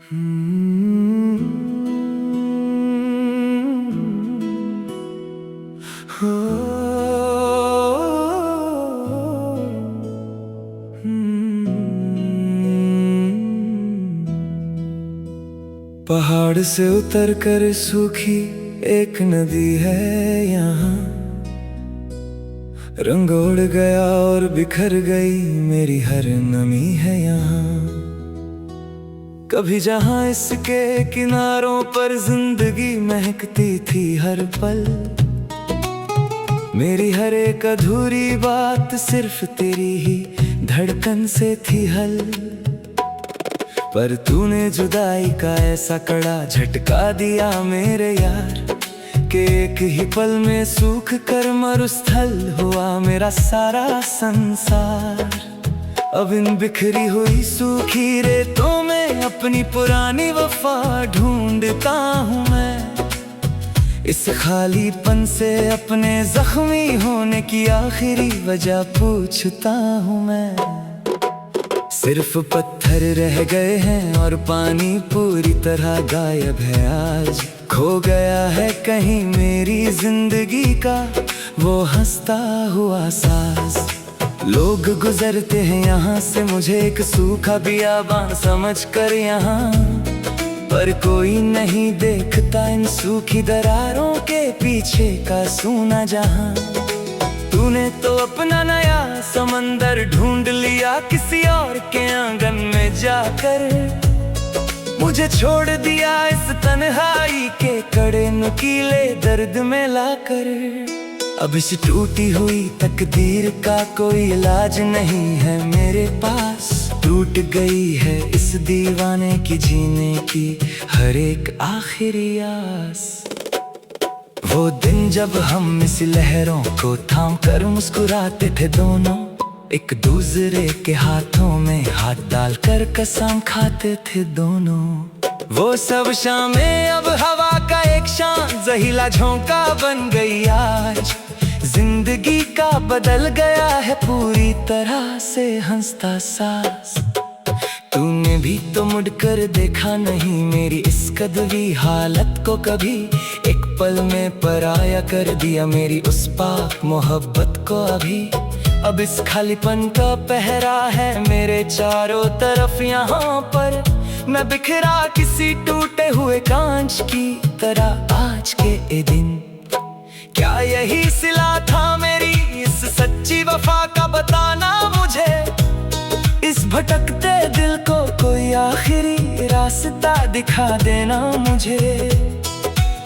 हम्म, हो, पहाड़ से उतर कर सूखी एक नदी है यहाँ, रंग उड़ गया और बिखर गई मेरी हर नमी है यहाँ। कभी जहाँ इसके किनारों पर जिंदगी महकती थी हर पल, मेरी हर एक अधूरी बात सिर्फ तेरी ही धड़कन से थी हल। पर तूने जुदाई का ऐसा कड़ा झटका दिया मेरे यार, कि एक ही पल में सूख कर मरुस्थल हुआ मेरा सारा संसार। अब इन बिखरी हुई सूखी रेतों में अपनी पुरानी वफा ढूंढता हूँ मैं, इस खालीपन से अपने जख्मी होने की आखिरी वजह पूछता हूँ मैं। सिर्फ पत्थर रह गए हैं और पानी पूरी तरह गायब है आज, खो गया है कहीं मेरी जिंदगी का वो हंसता हुआ साज। लोग गुजरते हैं यहाँ से मुझे एक सूखा बियाबान समझ कर यहाँ, पर कोई नहीं देखता इन सूखी दरारों के पीछे का सूना जहां। तूने तो अपना नया समंदर ढूंढ लिया किसी और के आंगन में जाकर, मुझे छोड़ दिया इस तन्हाई के कड़े नुकीले दर्द में लाकर। अब इस टूटी हुई तकदीर का कोई इलाज नहीं है मेरे पास, टूट गई है इस दीवाने की जीने की हर एक आखिरी आस। वो दिन जब हम इस लहरों को थाम कर मुस्कुराते थे दोनों, एक दूसरे के हाथों में हाथ डालकर कसम खाते थे दोनों। वो सब शामें अब हवा का एक शान जहीला झोंका बन गई आज, जिंदगी का बदल गया है पूरी तरह से हंसता सास। तूने भी तो मुड़कर देखा नहीं मेरी इस कदवी हालत को कभी, एक पल में पराया कर दिया मेरी उस पाक मोहब्बत को अभी। अब इस खालीपन का पहरा है मेरे चारों तरफ यहाँ पर, मैं बिखरा किसी टूटे हुए कांच की तरह आज के ये दिन। क्या यही सिला था मेरी इस सच्ची वफा का, बताना मुझे इस भटकते दिल को कोई आखिरी रास्ता दिखा देना मुझे।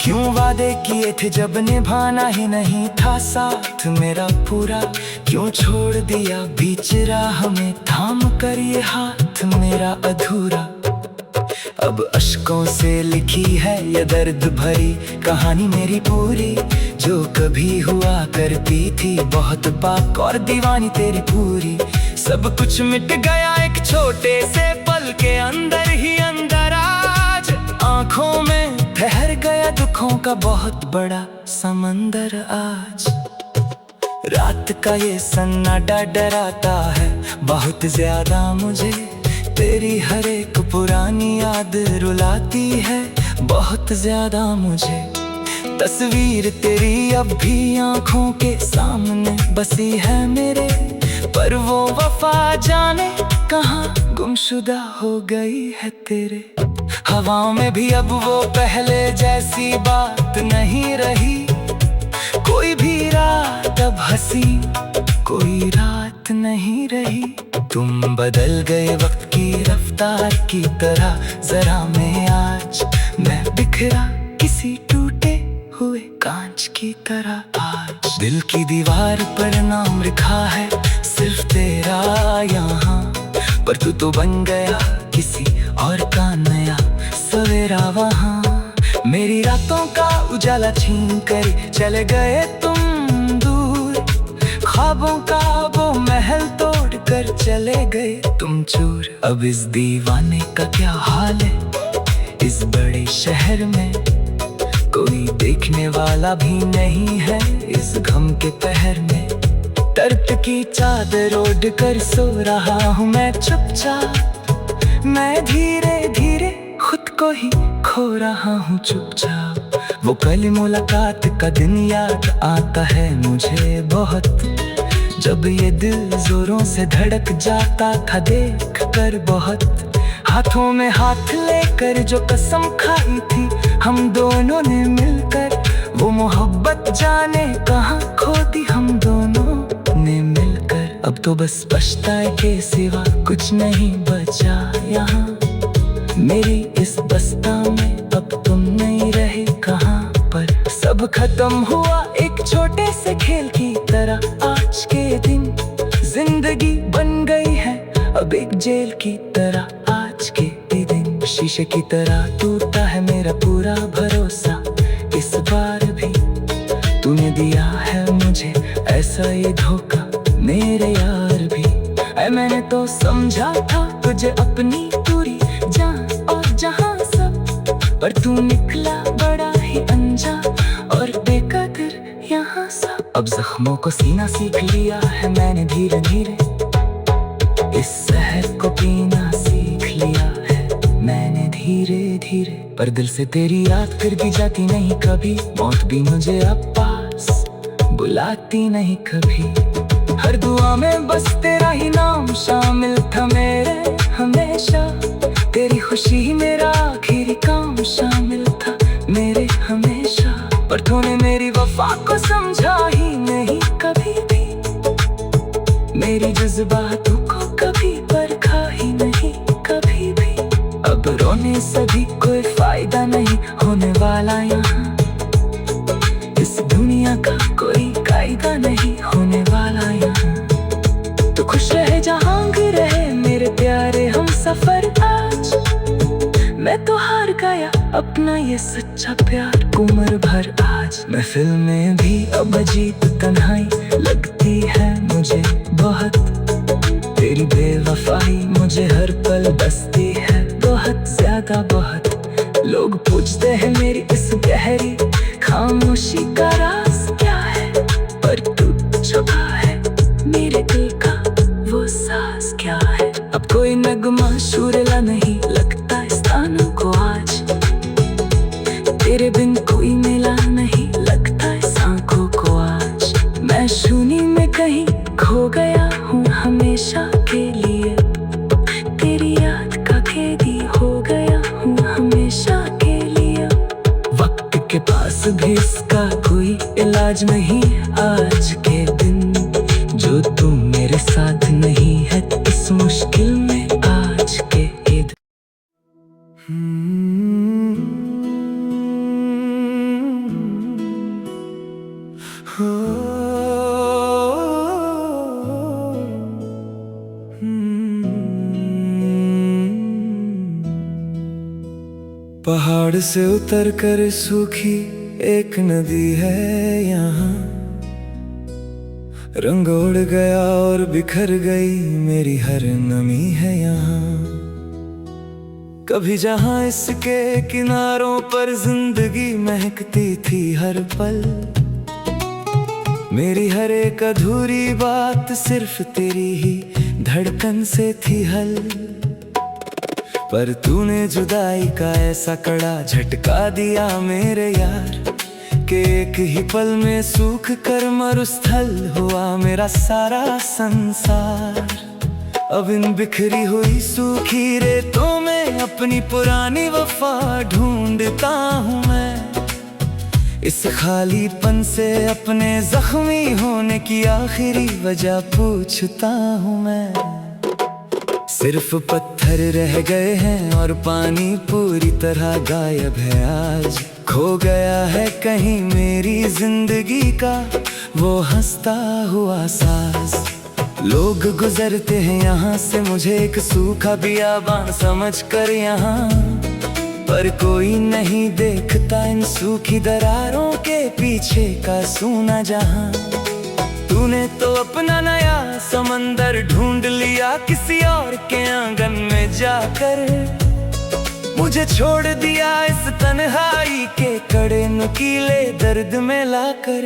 क्यों वादे किए थे जब निभाना ही नहीं था साथ मेरा पूरा, क्यों छोड़ दिया बीच राह में थाम कर ये हाथ मेरा अधूरा। अब अश्कों से लिखी है ये दर्द भरी कहानी मेरी पूरी, जो कभी हुआ करती थी बहुत पाक और दीवानी तेरी पूरी। सब कुछ मिट गया एक छोटे से पल के अंदर ही अंदर, आज आंखों में ठहर गया दुखों का बहुत बड़ा समंदर आज। रात का ये सन्नाटा डराता है बहुत ज्यादा मुझे, तेरी हर एक पुरानी याद रुलाती है बहुत ज्यादा मुझे। तस्वीर तेरी अब भी आंखों के सामने बसी है मेरे, पर वो वफा जाने कहाँ गुमशुदा हो गई है तेरे। हवाओं में भी अब वो पहले जैसी बात नहीं रही, कोई भी रात अब हंसी कोई रात नहीं रही। तुम बदल गए वक्त की रफ्तार की तरह जरा मैं आज, मैं बिखरा किसी टूटे हुए कांच की तरह आज। दिल की दीवार पर नाम लिखा है सिर्फ तेरा यहाँ, पर तू तो बन गया किसी और का नया सवेरा वहाँ। मेरी रातों का उजाला छीन कर चले गए तुम दूर, ख्वाबों का वो महल तोड़ कर चले गए तुम चूर। अब इस दीवाने का क्या हाल है इस बड़े शहर में, कोई देखने वाला भी नहीं है इस गम के पहर में। दर्द की चादर ओढ़ कर सो रहा हूँ मैं चुपचाप, मैं धीरे धीरे खुद को ही खो रहा हूँ चुपचाप। वो कल मुलाकात का दिन याद आता है मुझे बहुत, जब ये दिल जोरों से धड़क जाता था देख कर बहुत। हाथों में हाथ लेकर जो कसम खाई थी हम दोनों ने मिलकर, वो मोहब्बत जाने कहाँ खो दी हम दोनों ने मिलकर। अब तो बस पछताए के सिवा कुछ नहीं बचा यहाँ, मेरी इस बस्ता में अब तुम नहीं रहे कहाँ पर। सब खत्म हुआ एक छोटे से खेल की तरह आज के दिन, जिंदगी बन गई है अब एक जेल की तरह आज के दिन। शीशे की तरह टूटा है मेरा पूरा भरोसा, इस बार भी तूने दिया है मुझे ऐसा ये धोखा मेरे यार भी। मैंने तो समझा था तुझे अपनी पूरी जान और जहां सब, पर तू निकला बड़ा ही अनजान और बेकदर यहाँ सब। अब जख्मों को सीना सीख लिया है मैंने धीरे धीरे, इस शहर को पीना सीख लिया है मैंने धीरे धीरे। पर दिल से तेरी याद फिर भी जाती नहीं कभी, मौत भी मुझे अब पास बुलाती नहीं कभी। हर दुआ में बस तेरा ही नाम शामिल था मेरे हमेशा, तेरी खुशी ही मेरा आखिरी काम शामिल था मेरे हमेशा। पर तूने मेरी वफा को समझा ही नहीं कभी भी, मेरी जज्बातों को कभी परखा ही नहीं कभी भी। अब रोने से भी कोई फायदा नहीं होने वाला यहाँ, इस दुनिया का कोई कायदा नहीं होने वाला यहाँ। तो खुश रहे जहां भी रहे मेरे प्यारे हम सफर आज, मैं तो हार गया अपना ये सच्चा प्यार उम्र भर आज। महफिल में भी अब अजीब तन्हाई लगती है मुझे बहुत, तेरी बेवफाई मुझे हर पल बसती है बहुत ज्यादा बहुत। लोग पूछते हैं मेरी इस गहरी खामोशी का राज क्या है, पर तू छुपा है मेरे दिल का वो साज क्या है। अब कोई नगमा सुरीला नहीं लगता इस तानों को आज, तेरे बिन कोई मेला नहीं लगता इस आंखों को आज। मैं शून्य में कहीं खो गया हूँ हमेशा के लिए, तेरी याद का कैदी हो गया हूँ हमेशा के लिए। वक्त के पास भी इसका कोई इलाज नहीं आज के दिन, जो तू मेरे साथ नहीं है इस मुश्किल में आज के दिन। पहाड़ से उतर कर सूखी एक नदी है यहाँ, रंग उड़ गया और बिखर गई मेरी हर नमी है यहाँ। कभी जहाँ इसके किनारों पर जिंदगी महकती थी हर पल, मेरी हर एक अधूरी बात सिर्फ तेरी ही धड़कन से थी हल। पर तूने जुदाई का ऐसा कड़ा झटका दिया मेरे यार, कि एक ही पल में सूख कर मरुस्थल हुआ मेरा सारा संसार। अब इन बिखरी हुई सूखी रेतों में अपनी पुरानी वफा ढूंढता हूँ मैं, इस खालीपन से अपने जख्मी होने की आखिरी वजह पूछता हूँ मैं। सिर्फ पत्थर रह गए हैं और पानी पूरी तरह गायब है आज, खो गया है कहीं मेरी जिंदगी का वो हंसता हुआ साज। लोग गुजरते हैं यहाँ से मुझे एक सूखा बियाबान समझ कर यहाँ, पर कोई नहीं देखता इन सूखी दरारों के पीछे का सूना जहां। तूने तो अपना नया समंदर ढूंढ लिया किसी और के आंगन में जाकर, मुझे छोड़ दिया इस तन्हाई के कड़े नुकीले दर्द में लाकर।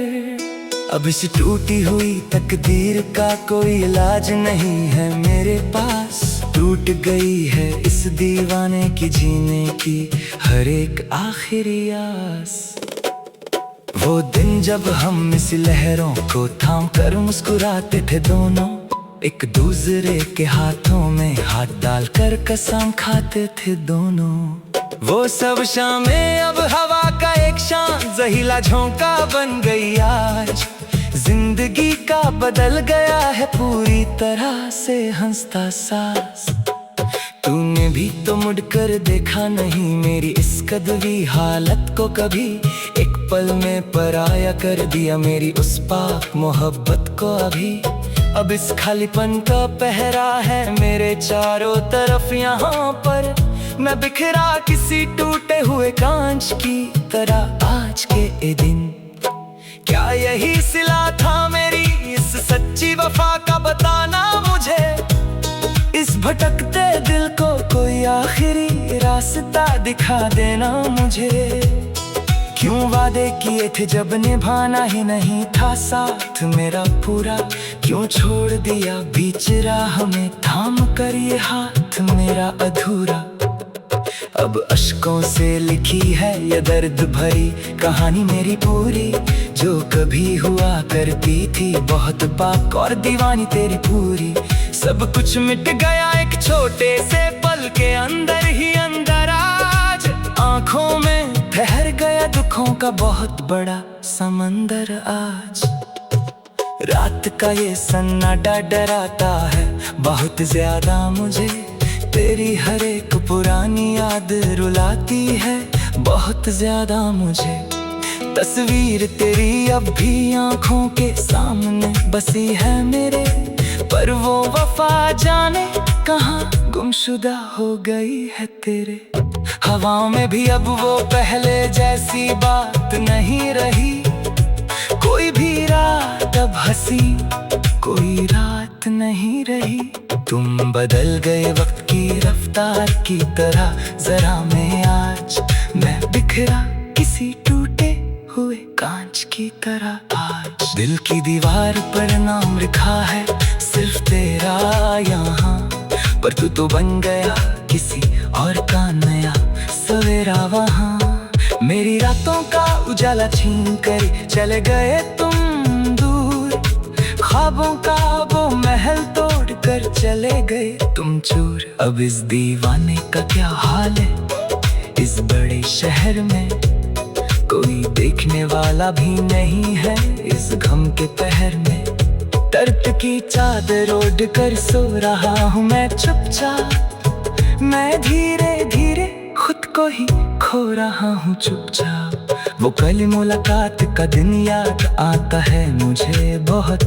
अब इस टूटी हुई तकदीर का कोई इलाज नहीं है मेरे पास, टूट गई है इस दीवाने की जीने की हर एक आखिरी आस। वो दिन जब हम इस लहरों को थाम कर मुस्कुराते थे दोनों, एक दूसरे के हाथों में हाथ डालकर कसम खाते थे दोनों। वो सब शामें अब हवा का एक शान जहीला झोंका बन गई आज। जिंदगी का बदल गया है पूरी तरह से हंसता सास। तूने भी तो मुड़कर देखा नहीं मेरी इस कदवी हालत को कभी, एक पल में पराया कर दिया मेरी उस पाक मोहब्बत को अभी। अब इस खालीपन का पहरा है मेरे चारों तरफ यहाँ पर, मैं बिखरा किसी टूटे हुए कांच की तरह आज के ये दिन। क्या यही सिला था मेरी इस सच्ची वफा का, बताना मुझे इस भटकते दिल को कोई आखिरी रास्ता दिखा देना मुझे। क्यों वादे किए थे जब निभाना ही नहीं था साथ मेरा पूरा, क्यों छोड़ दिया बीच राह में थाम कर ये हाथ मेरा अधूरा। अब अश्कों से लिखी है ये दर्द भरी कहानी मेरी पूरी, जो कभी हुआ करती थी बहुत पाक और दीवानी तेरी पूरी। सब कुछ मिट गया एक छोटे से पल के अंदर ही अंदर आज, आंखों में ठहर गया दुखों का बहुत बड़ा समंदर आज। रात का ये सन्नाटा डराता है बहुत ज्यादा मुझे, तेरी हर एक पुरानी याद रुलाती है बहुत ज्यादा मुझे। तस्वीर तेरी अब भी आंखों के सामने बसी है मेरे, पर वो वफा जाने कहाँ गुमशुदा हो गई है तेरे। हवाओं में भी अब वो पहले जैसी बात नहीं रही, कोई भी रात अब हंसी कोई रात नहीं रही। तुम बदल गए वक्त की रफ्तार की तरह जरा मैं आज, मैं बिखरा किसी टूटे हुए कांच की तरह आज। दिल की दीवार पर नाम लिखा है सिर्फ तेरा यहाँ, पर तू तो बन गया किसी और का नया सवेरा वहाँ। मेरी रातों का उजाला छीन कर चले गए तुम दूर, ख्वाबों का वो महल तोड़ कर चले गए तुम चूर। अब इस दीवाने का क्या हाल है इस बड़े शहर में, कोई देखने वाला भी नहीं है इस गम के पहर में। दर्द की चादर ओढ़ कर सो रहा हूँ मैं चुपचाप, मैं धीरे धीरे खुद को ही खो रहा हूँ चुपचाप। वो कल मुलाकात का दिन याद आता है मुझे बहुत,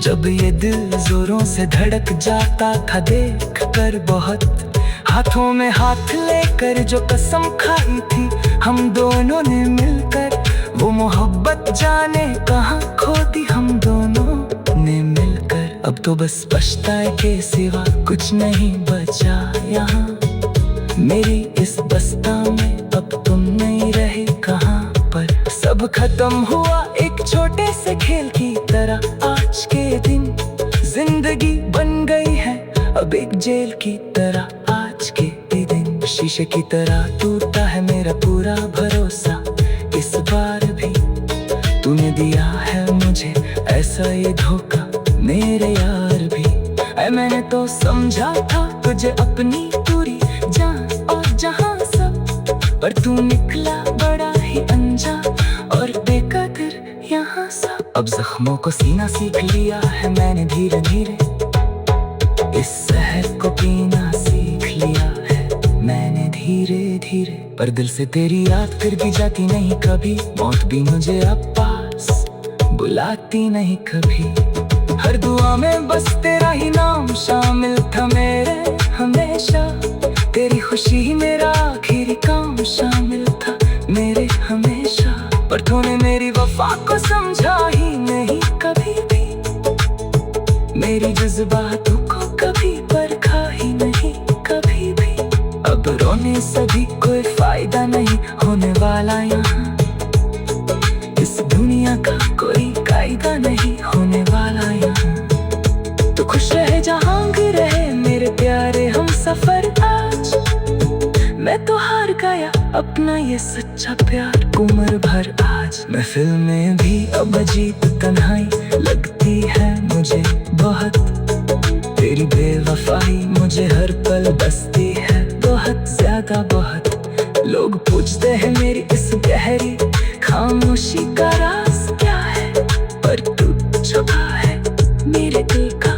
जब ये दिल जोरों से धड़क जाता था देख कर बहुत। हाथों में हाथ लेकर जो कसम खाई थी हम दोनों ने मिलकर, वो मोहब्बत जाने कहाँ खो दी हम दोनों ने मिलकर। अब तो बस पछताए के सिवा कुछ नहीं बचा यहाँ, मेरी इस बस्ता में अब तुम नहीं रहे कहाँ पर। सब खत्म हुआ एक छोटे से खेल की तरह आज के दिन, जिंदगी बन गई है अब एक जेल की तरह आज के दिन। शीशे की तरह टूटा है मेरा पूरा भरोसा, इस बार भी तूने दिया है मुझे ऐसा ये धोखा मेरे यार भी। मैंने तो समझा था तुझे अपनी पूरी जान और जहां सब, पर तू निकला बड़ा ही अनजान और बेकदर यहाँ सब। अब जख्मों को सीना सीख लिया है मैंने धीरे धीरे, इस शहर को पीना सीख लिया है मैंने धीरे धीरे। पर दिल से तेरी याद फिर भी जाती नहीं कभी, मौत भी मुझे अब पास बुलाती नहीं कभी। हर दुआ में बस तेरा ही नाम शामिल था मेरे हमेशा, तेरी खुशी ही मेरा आखिरी काम शामिल था मेरे हमेशा। पर तूने मेरी वफा को समझा ही नहीं कभी भी, मेरी जज्बातों को कभी परखा ही नहीं कभी भी। अब रोने से भी कोई फायदा नहीं होने वाला यहाँ, इस दुनिया का कोई कायदा नहीं होने वाला यहाँ। तो खुश रहे जहां भी रहे मेरे प्यारे मैं तो हार गया अपना ये सच्चा प्यार उम्र भर। आज महफिल में भी अब अजीब तन्हाई लगती है मुझे बहुत। तेरी बेवफाई मुझे हर पल बसती है बहुत ज्यादा बहुत। लोग पूछते हैं मेरी इस गहरी खामोशी का राज क्या है, पर तू छुपा है मेरे दिल का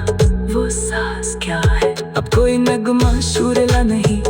वो साज क्या है। अब कोई नगमा सुरीला नहीं